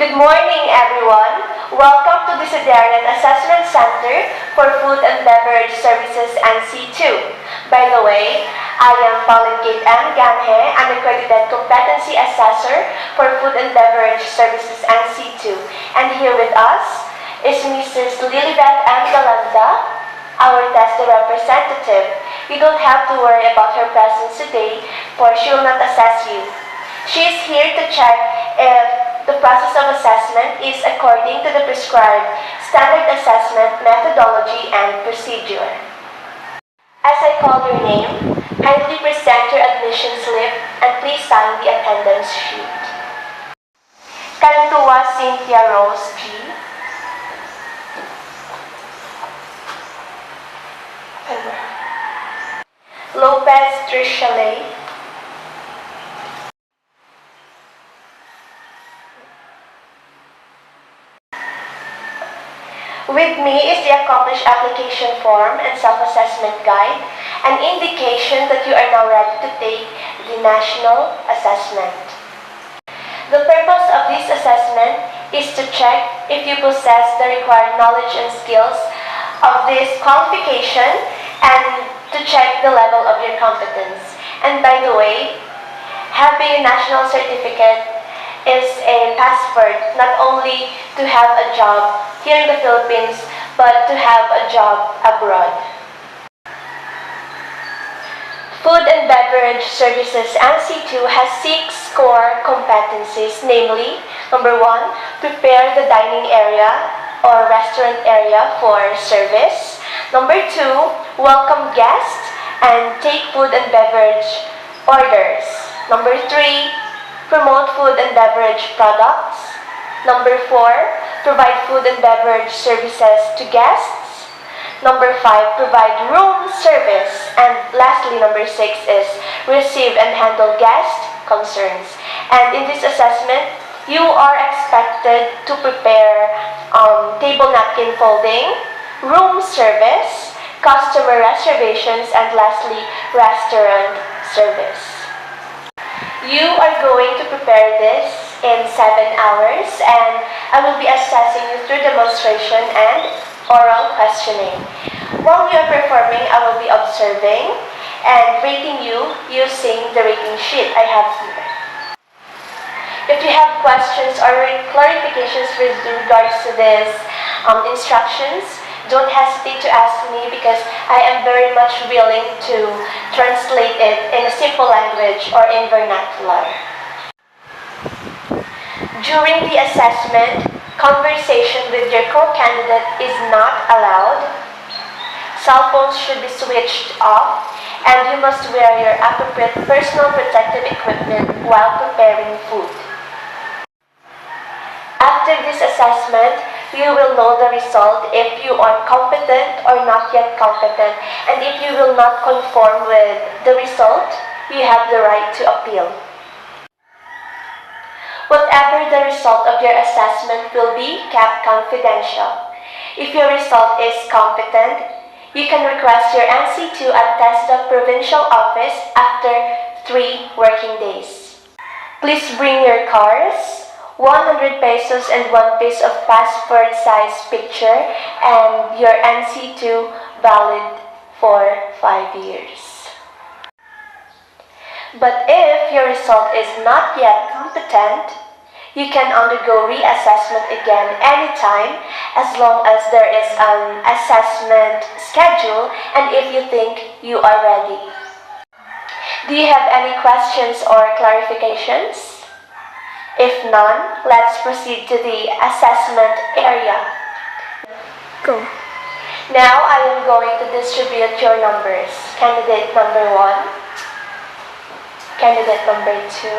Good morning, everyone. Welcome to the Sidarian Assessment Center for Food and Beverage Services and C2. By the way, I am Pauline Kate M. Ganhe, an accredited competency assessor for Food and Beverage Services and C2. And here with us is Mrs. Lilibeth M. Galanda, our tester representative. You don't have to worry about her presence today, for she will not assess you. She is here to check if the process of assessment is according to the prescribed standard assessment methodology and procedure. As I call your name, kindly present your admission slip and please sign the attendance sheet. Cantua Cynthia Rose G. Lopez Tricia Lay. With me is the accomplished application form and self-assessment guide, an indication that you are now ready to take the national assessment. The purpose of this assessment is to check if you possess the required knowledge and skills of this qualification and to check the level of your competence. And by the way, having a national certificate is a passport not only to have a job here in the Philippines, but to have a job abroad. Food and Beverage Services NC2 has 6 core competencies, namely, number 1, prepare the dining area or restaurant area for service. Number 2, welcome guests and take food and beverage orders. Number 3, promote food and beverage products. Number 4, provide food and beverage services to guests. Number 5, provide room service. And lastly, number 6 is receive and handle guest concerns. And in this assessment, you are expected to prepare table napkin folding, room service, customer reservations, and lastly, restaurant service. You are going to prepare this in 7 hours, and I will be assessing you through demonstration and oral questioning. While you are performing, I will be observing and rating you using the rating sheet I have here. If you have questions or clarifications with regards to these instructions, don't hesitate to ask me because I am very much willing to translate it in a simple language or in vernacular. During the assessment, conversation with your co-candidate is not allowed. Cell phones should be switched off, and you must wear your appropriate personal protective equipment while preparing food. After this assessment, you will know the result if you are competent or not yet competent, and if you will not conform with the result, you have the right to appeal. Whatever the result of your assessment will be kept confidential. If your result is competent, you can request your NC2 at TESDA Provincial Office after 3 working days. Please bring your cards, 100 pesos and 1 piece of passport size picture, and your NC2 valid for 5 years. But if your result is not yet competent, you can undergo reassessment again anytime as long as there is an assessment schedule and if you think you are ready. Do you have any questions or clarifications? If none, let's proceed to the assessment area. Go. Now I am going to distribute your numbers. Candidate number 1, candidate number 2,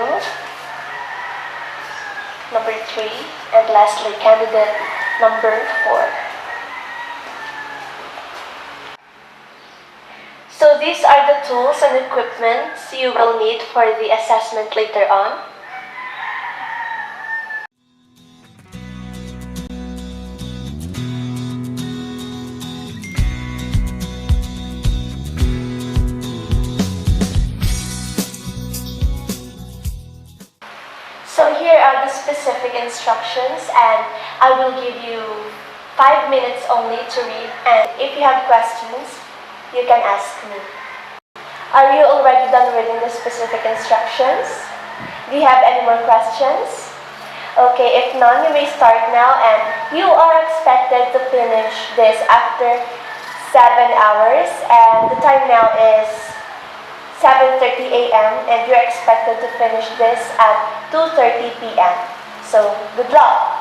number 3, and lastly, candidate number 4. So these are the tools and equipments you will need for the assessment later on. specific instructions, and I will give you 5 minutes only to read, and if you have questions, you can ask me. Are you already done reading the specific instructions? Do you have any more questions? Okay, if none, you may start now, and you are expected to finish this after 7 hours, and the time now is 7:30 a.m. and you're expected to finish this at 2:30 p.m. So, good luck!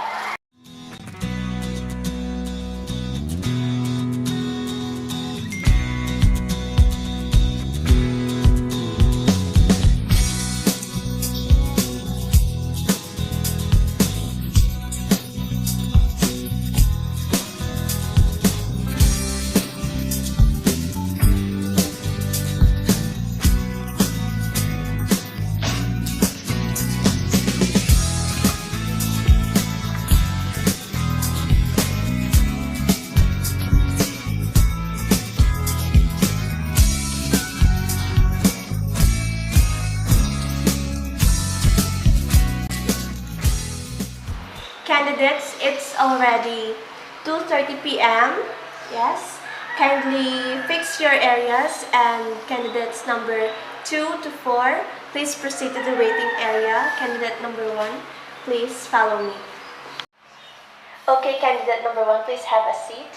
Candidates, it's already 2:30 p.m. Yes. Kindly fix your areas, and candidates number 2 to 4, please proceed to the waiting area. Candidate number 1, please follow me. Okay, candidate number 1, please have a seat.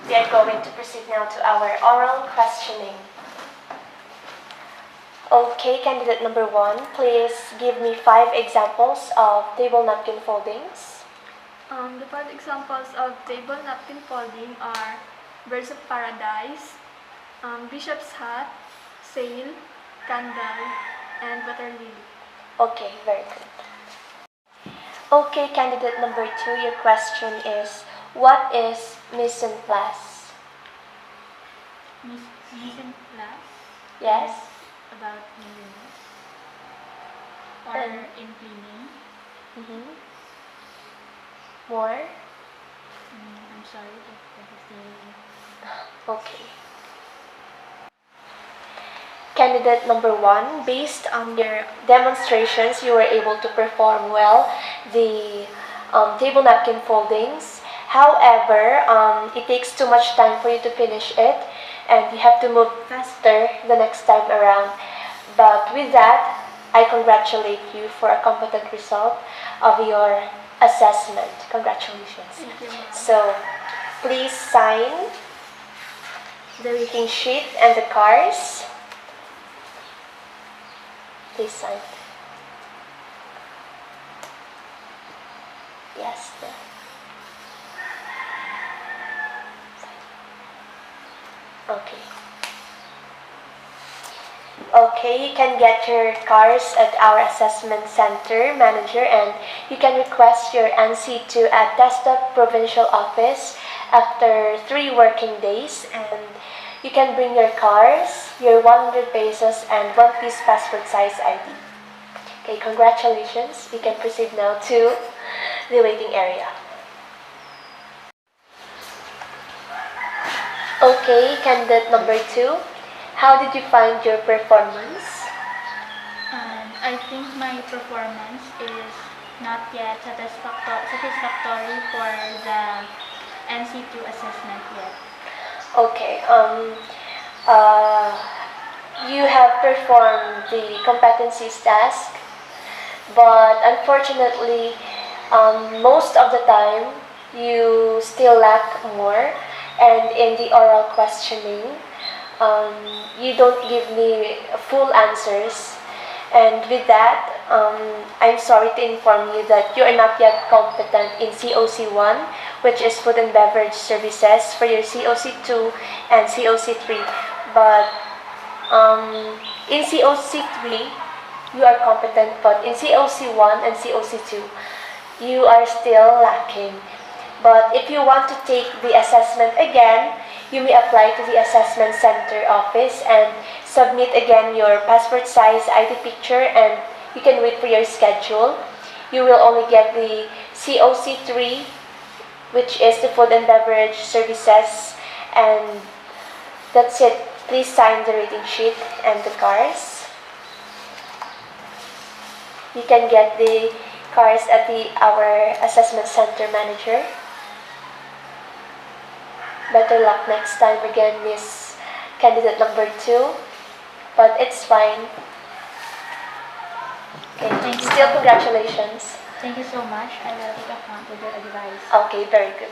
We are going to proceed now to our oral questioning. Okay, candidate number 1, please give me 5 examples of table napkin foldings. The 5 examples of table napkin folding are Birds of Paradise, Bishop's Hat, Sail, Candle, and Water Lily. Okay, very good. Okay, candidate number 2, your question is, what is mise en place? Mise en place? Yes? About cleanliness or in cleaning. More? I'm sorry if that is the... Okay. Candidate number 1, based on your demonstrations, you were able to perform well the table napkin foldings. However, it takes too much time for you to finish it, and you have to move faster the next time around. But with that, I congratulate you for a competent result of your assessment. Congratulations. Thank you, ma'am. So, please sign the rating sheet and the cards. Please sign. Yes, there. Okay. Okay, you can get your cards at our assessment center manager, and you can request your NC2 at Desktop Provincial Office after 3 working days, and you can bring your cards, your 100 pesos, and 1-piece passport size ID. Okay, congratulations. We can proceed now to the waiting area. Okay, candidate number 2. How did you find your performance? I think my performance is not yet satisfactory for the NC2 assessment yet. Okay, you have performed the competencies task, but unfortunately, most of the time, you still lack more, and in the oral questioning, you don't give me full answers, and with that, I'm sorry to inform you that you are not yet competent in COC1, which is Food and Beverage Services, for your COC2 and COC3. But in COC3, you are competent, but in COC1 and COC2, you are still lacking. But if you want to take the assessment again, you may apply to the assessment center office and submit again your passport size ID picture, and you can wait for your schedule. You will only get the COC3, which is the Food and Beverage Services, and that's it. Please sign the rating sheet and the cards. You can get the cards at our assessment center manager. Better luck next time again, Miss Candidate number 2. But it's fine. Okay, Thank you still so much. congratulations. Thank you so much. I will take account with your advice. Okay, very good.